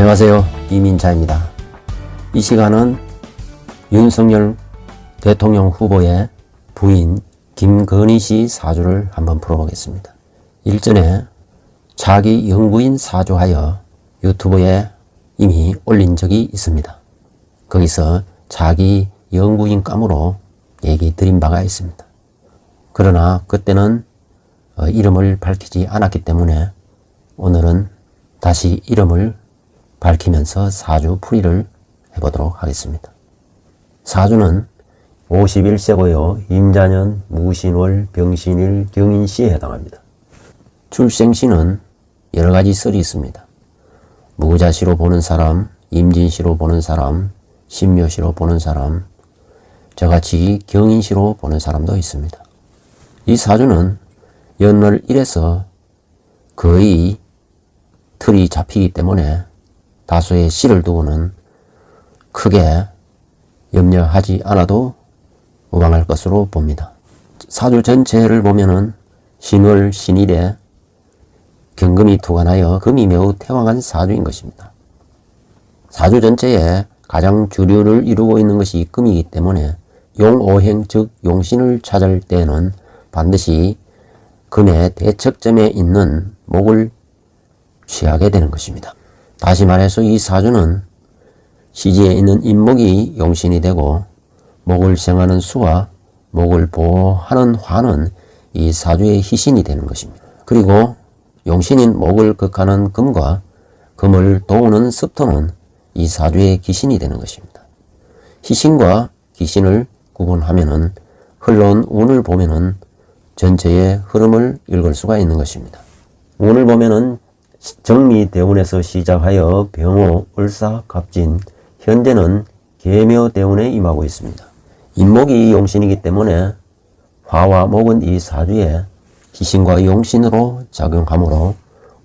안녕하세요. 이민자입니다. 이 시간은 윤석열 대통령 후보의 부인 김건희 씨 사주를 한번 풀어보겠습니다. 일전에 자기 영부인 사주하여 유튜브에 이미 올린 적이 있습니다. 거기서 자기 영부인감으로 얘기 드린 바가 있습니다. 그러나 그때는 이름을 밝히지 않았기 때문에 오늘은 다시 이름을 밝히면서 사주 풀이를 해보도록 하겠습니다. 사주는 51세고요. 임자년, 무신월, 병신일, 경인시에 해당합니다. 출생시는 여러가지 썰이 있습니다. 무자시로 보는 사람, 임진시로 보는 사람, 신묘시로 보는 사람, 저같이 경인시로 보는 사람도 있습니다. 이 사주는 연월 1에서 거의 틀이 잡히기 때문에 다수의 시를 두고는 크게 염려하지 않아도 무방할 것으로 봅니다. 사주 전체를 보면은 신월, 신일에 경금이 투관하여 금이 매우 태왕한 사주인 것입니다. 사주 전체에 가장 주류를 이루고 있는 것이 금이기 때문에 용오행 즉 용신을 찾을 때에는 반드시 금의 대척점에 있는 목을 취하게 되는 것입니다. 다시 말해서 이 사주는 시지에 있는 인목이 용신이 되고 목을 생하는 수와 목을 보호하는 화는 이 사주의 희신이 되는 것입니다. 그리고 용신인 목을 극하는 금과 금을 도우는 습토는 이 사주의 기신이 되는 것입니다. 희신과 기신을 구분하면은 흘러온 운을 보면은 전체의 흐름을 읽을 수가 있는 것입니다. 운을 보면은 정미대운에서 시작하여 병호, 을사, 갑진, 현재는 계묘대운에 임하고 있습니다. 인목이 용신이기 때문에 화와 목은 이 사주에 희신과 용신으로 작용하므로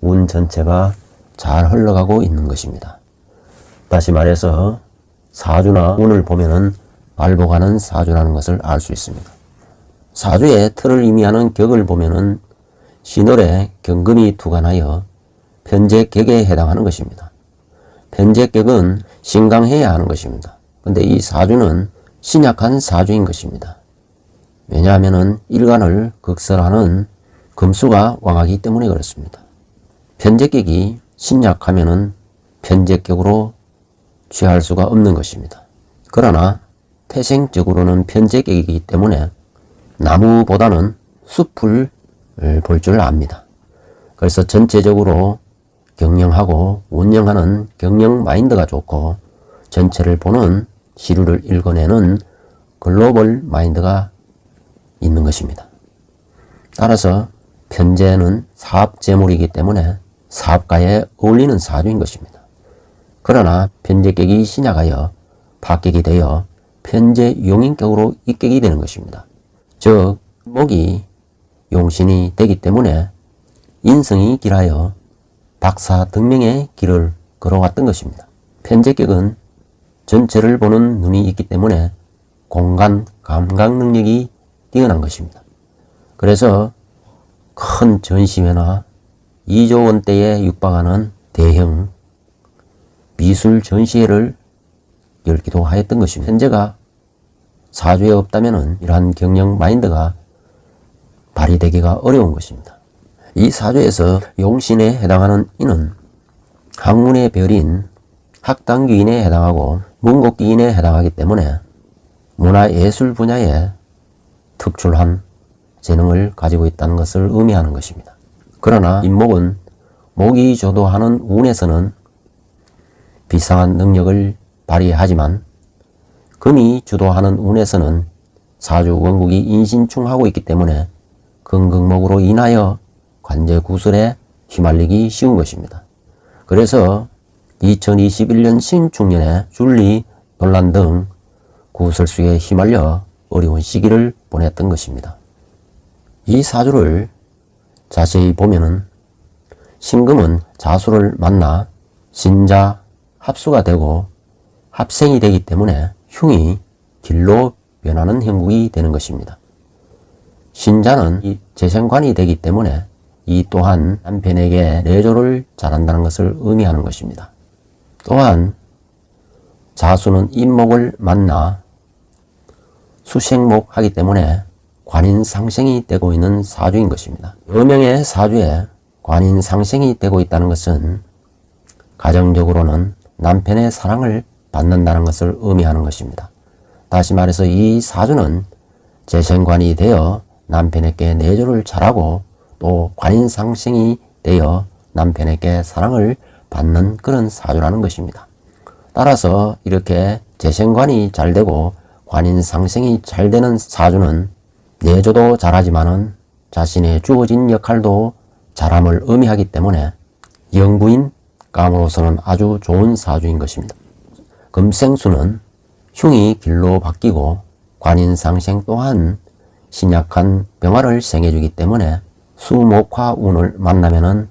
운 전체가 잘 흘러가고 있는 것입니다. 다시 말해서 사주나 운을 보면은 발복하는 사주라는 것을 알 수 있습니다. 사주의 틀을 의미하는 격을 보면은 신월에 경금이 투관하여 편제격에 해당하는 것입니다. 편제격은 신강해야 하는 것입니다. 근데 이 사주는 신약한 사주인 것입니다. 왜냐하면 일간을 극설하는 금수가 왕하기 때문에 그렇습니다. 편제격이 신약하면 편제격으로 취할 수가 없는 것입니다. 그러나 태생적으로는 편제격이기 때문에 나무보다는 숲을 볼 줄 압니다. 그래서 전체적으로 경영하고 운영하는 경영 마인드가 좋고 전체를 보는 시류를 읽어내는 글로벌 마인드가 있는 것입니다. 따라서 편제는 사업재물이기 때문에 사업가에 어울리는 사주인 것입니다. 그러나 편제격이 신약하여 박격이 되어 편제용인격으로 입격이 되는 것입니다. 즉 목이 용신이 되기 때문에 인성이 길하여 박사등명의 길을 걸어왔던 것입니다. 편제격은 전체를 보는 눈이 있기 때문에 공간 감각 능력이 뛰어난 것입니다. 그래서 큰 전시회나 2조 원대에 육박하는 대형 미술 전시회를 열기도 하였던 것입니다. 현재가 사주에 없다면 이러한 경영 마인드가 발휘되기가 어려운 것입니다. 이 사주에서 용신에 해당하는 이는 학문의 별인 학당귀인에 해당하고 문곡귀인에 해당하기 때문에 문화예술 분야에 특출한 재능을 가지고 있다는 것을 의미하는 것입니다. 그러나 인목은 목이 주도하는 운에서는 비상한 능력을 발휘하지만 금이 주도하는 운에서는 사주 원국이 인신충하고 있기 때문에 금극목으로 인하여 관제 구설에 휘말리기 쉬운 것입니다. 그래서 2021년 신축년에 준리 논란 등 구설수에 휘말려 어려운 시기를 보냈던 것입니다. 이 사주를 자세히 보면은 신금은 자수를 만나 신자 합수가 되고 합생이 되기 때문에 흉이 길로 변하는 형국이 되는 것입니다. 신자는 이 재생관이 되기 때문에 이 또한 남편에게 내조를 잘한다는 것을 의미하는 것입니다. 또한 자수는 인목을 만나 수생목하기 때문에 관인상생이 되고 있는 사주인 것입니다. 여명의 사주에 관인상생이 되고 있다는 것은 가정적으로는 남편의 사랑을 받는다는 것을 의미하는 것입니다. 다시 말해서 이 사주는 재생관이 되어 남편에게 내조를 잘하고 또 관인상생이 되어 남편에게 사랑을 받는 그런 사주라는 것입니다. 따라서 이렇게 재생관이 잘 되고 관인상생이 잘 되는 사주는 내조도 잘하지만은 자신의 주어진 역할도 잘함을 의미하기 때문에 영부인 감으로서는 아주 좋은 사주인 것입니다. 금생수는 흉이 길로 바뀌고 관인상생 또한 신약한 병화를 생해주기 때문에 수목화 운을 만나면은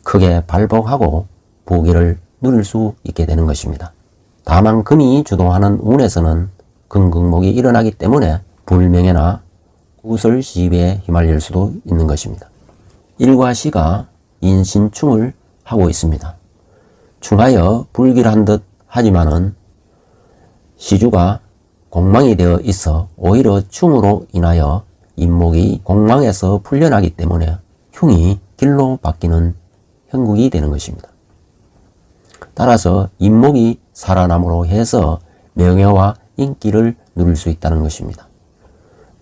크게 발복하고 부귀를 누릴 수 있게 되는 것입니다. 다만 금이 주도하는 운에서는 금극목이 일어나기 때문에 불명예나 구설시비에 휘말릴 수도 있는 것입니다. 일과시가 인신충을 하고 있습니다. 충하여 불길한 듯 하지만은 시주가 공망이 되어 있어 오히려 충으로 인하여 인목이 공망에서 풀려나기 때문에 흉이 길로 바뀌는 형국이 되는 것입니다. 따라서 인목이 살아남으로 해서 명예와 인기를 누릴 수 있다는 것입니다.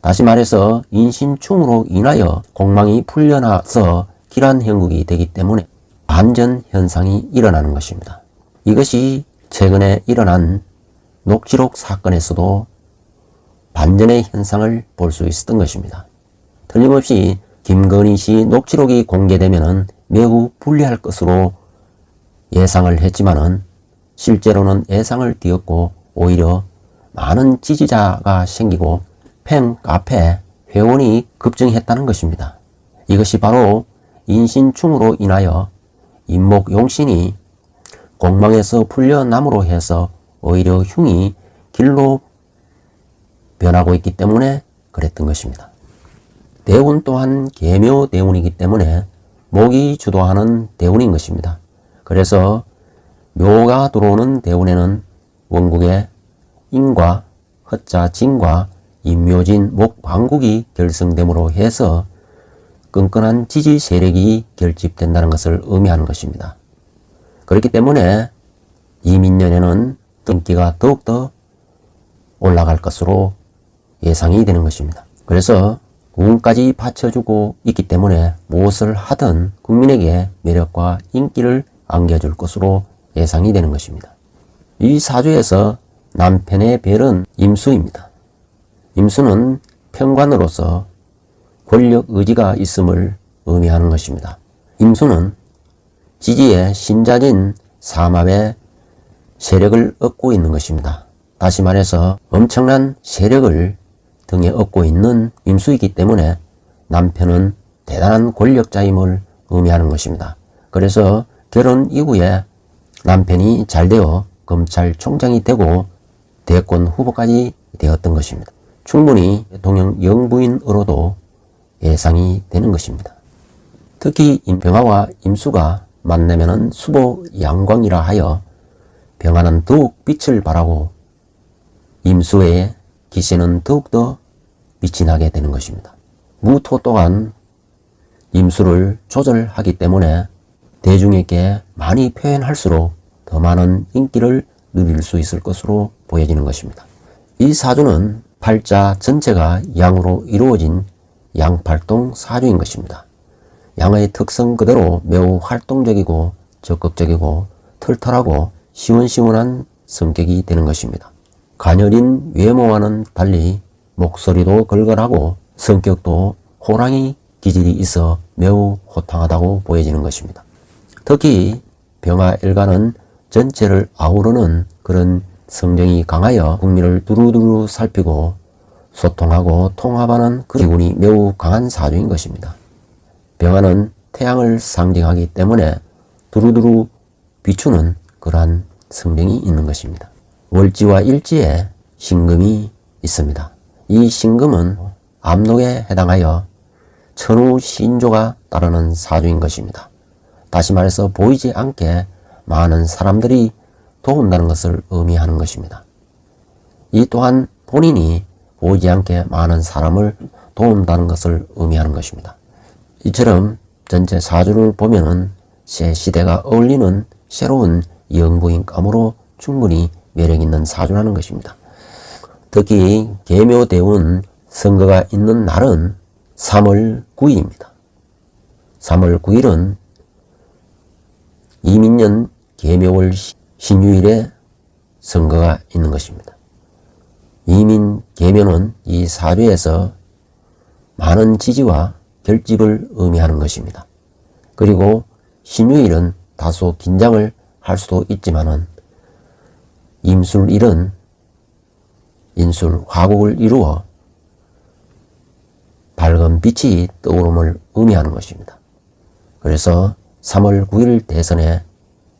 다시 말해서 인신충으로 인하여 공망이 풀려나서 길한 형국이 되기 때문에 반전 현상이 일어나는 것입니다. 이것이 최근에 일어난 녹취록 사건에서도 반전의 현상을 볼 수 있었던 것입니다. 틀림없이 김건희 씨 녹취록이 공개되면 매우 불리할 것으로 예상을 했지만은 실제로는 예상을 뒤엎고 오히려 많은 지지자가 생기고 팬 카페 회원이 급증했다는 것입니다. 이것이 바로 인신충으로 인하여 인목용신이 공망에서 풀려남으로 해서 오히려 흉이 길로 변하고 있기 때문에 그랬던 것입니다. 대운 또한 계묘대운이기 때문에 목이 주도하는 대운인 것입니다. 그래서 묘가 들어오는 대운에는 원국의 인과 허자 진과 인묘진 목방국이 결성됨으로 해서 끈끈한 지지 세력이 결집된다는 것을 의미하는 것입니다. 그렇기 때문에 이민년에는 인기가 더욱더 올라갈 것으로 예상이 되는 것입니다. 그래서 운까지 받쳐주고 있기 때문에 무엇을 하든 국민에게 매력과 인기를 안겨줄 것으로 예상이 되는 것입니다. 이 사주에서 남편의 별은 임수입니다. 임수는 평관으로서 권력 의지가 있음을 의미하는 것입니다. 임수는 지지의 신자진 삼합의 세력을 얻고 있는 것입니다. 다시 말해서 엄청난 세력을 등에 얻고 있는 임수이기 때문에 남편은 대단한 권력자임을 의미하는 것입니다. 그래서 결혼 이후에 남편이 잘 되어 검찰총장이 되고 대권 후보까지 되었던 것입니다. 충분히 대통령 영부인으로도 예상이 되는 것입니다. 특히 병화와 임수가 만나면은 수보 양광이라 하여 병화는 더욱 빛을 발하고 임수의 기세는 더욱더 빛이 나게 되는 것입니다. 무토 또한 임수를 조절하기 때문에 대중에게 많이 표현할수록 더 많은 인기를 누릴 수 있을 것으로 보여지는 것입니다. 이 사주는 팔자 전체가 양으로 이루어진 양팔동 사주인 것입니다. 양의 특성 그대로 매우 활동적이고 적극적이고 털털하고 시원시원한 성격이 되는 것입니다. 가녀린 외모와는 달리 목소리도 걸걸하고 성격도 호랑이 기질이 있어 매우 호탕하다고 보여지는 것입니다. 특히 병화일간은 전체를 아우르는 그런 성정이 강하여 국민을 두루두루 살피고 소통하고 통합하는 그 기운이 매우 강한 사주인 것입니다. 병화는 태양을 상징하기 때문에 두루두루 비추는 그러한 성정이 있는 것입니다. 월지와 일지에 신금이 있습니다. 이 신금은 압록에 해당하여 천우 신조가 따르는 사주인 것입니다. 다시 말해서 보이지 않게 많은 사람들이 도운다는 것을 의미하는 것입니다. 이 또한 본인이 보이지 않게 많은 사람을 도운다는 것을 의미하는 것입니다. 이처럼 전체 사주를 보면은 새 시대가 어울리는 새로운 영부인감으로 충분히 매력있는 사주라는 것입니다. 특히 계묘대운 선거가 있는 날은 3월 9일입니다. 3월 9일은 이민년 계묘월 신유일에 선거가 있는 것입니다. 이민 계묘는 이 사주에서 많은 지지와 결집을 의미하는 것입니다. 그리고 신유일은 다소 긴장을 할 수도 있지만은 임술일은 인술 화곡을 이루어 밝은 빛이 떠오름을 의미하는 것입니다. 그래서 3월 9일 대선에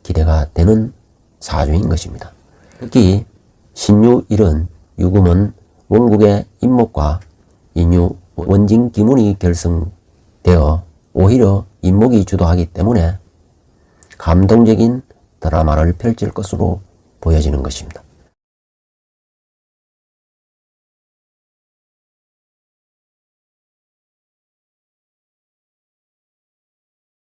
기대가 되는 사주인 것입니다. 특히 신유일은 유금은 원국의 인목과 인유 원진 기문이 결성되어 오히려 인목이 주도하기 때문에 감동적인 드라마를 펼칠 것으로 보여지는 것입니다.